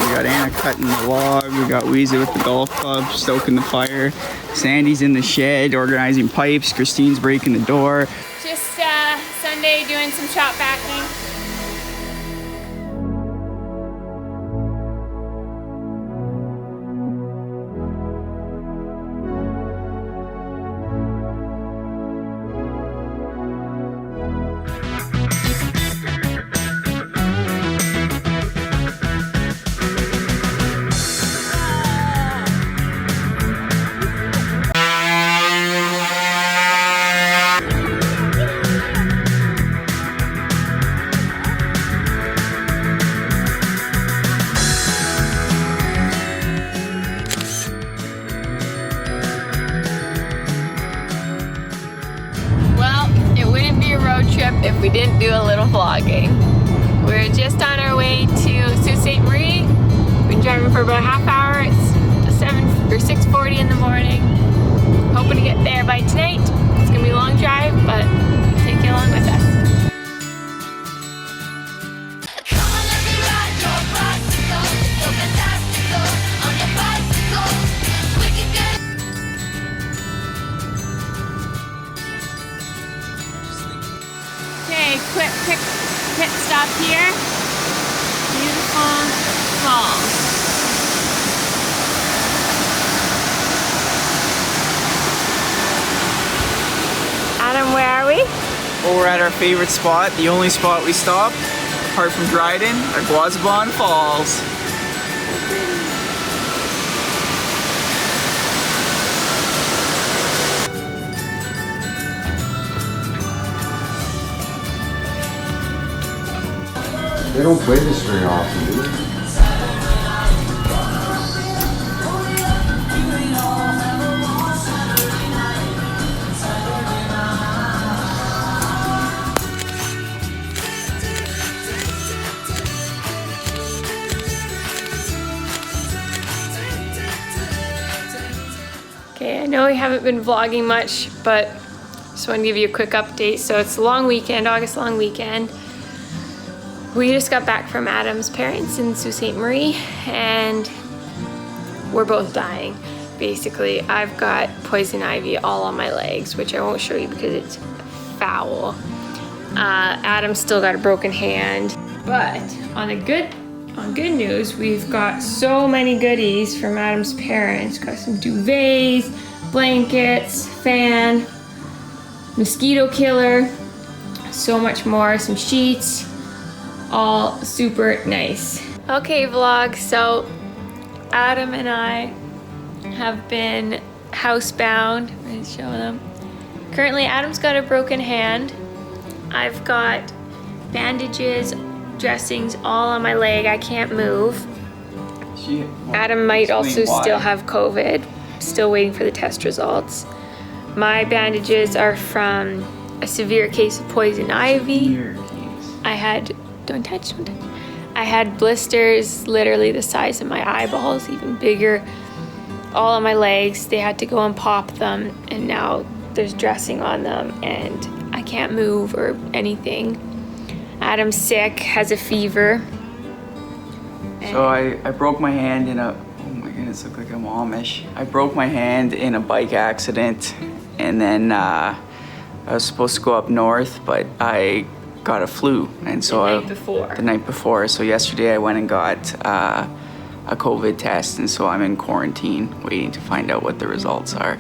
We got Anna cutting the log. We got Weezy with the golf club, stoking the fire. Sandy's in the shed, organizing pipes. Christine's breaking the door. Just Sunday doing some shop packing. If we didn't do a little vlogging. We're just on our way to Sault Ste. Marie. We've been driving for about a half hour. It's 6:40 in the morning. Hoping to get there by tonight. It's gonna be a long drive, but take you along with us. Quick pit stop here. Beautiful falls. Adam, where are we? Well, we're at our favorite spot, the only spot we stop, apart from Dryden, our Guazabon Falls. They don't play this very often, do they? Okay, I know we haven't been vlogging much, but just want to give you a quick update. So it's a long weekend, August long weekend. We just got back from Adam's parents in Sault Ste. Marie, and we're both dying. Basically, I've got poison ivy all on my legs, which I won't show you because it's foul. Adam's still got a broken hand. But on good news, we've got so many goodies from Adam's parents. Got some duvets, blankets, fan, mosquito killer, so much more, some sheets. All super nice. Okay, vlog, so Adam and I have been housebound. I'm gonna show them. Currently, Adam's got a broken hand. I've got bandages, dressings all on my leg. I can't move. Adam might also still have COVID. Still waiting for the test results. My bandages are from a severe case of poison ivy. Don't touch. I had blisters literally the size of my eyeballs, even bigger, all on my legs. They had to go and pop them, and now there's dressing on them, and I can't move or anything. Adam's sick, has a fever. So I broke my hand in a, oh my goodness, look like I'm Amish. I broke my hand in a bike accident, and then I was supposed to go up north, but I got a flu, and so the night before. So yesterday I went and got a COVID test, and so I'm in quarantine waiting to find out what the results are.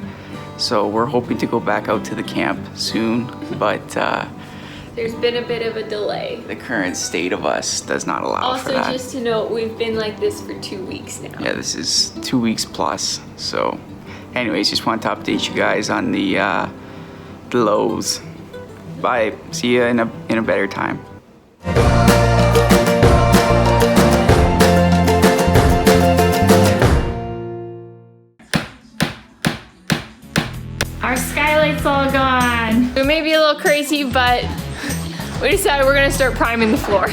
So we're hoping to go back out to the camp soon, but there's been a bit of a delay. The current state of us does not allow for that. Also, just to note, we've been like this for 2 weeks now. Yeah, this is 2 weeks plus. So anyways, just want to update you guys on the lows. Bye. See you in a better time. Our skylight's all gone. It may be a little crazy, but we decided we're gonna start priming the floor.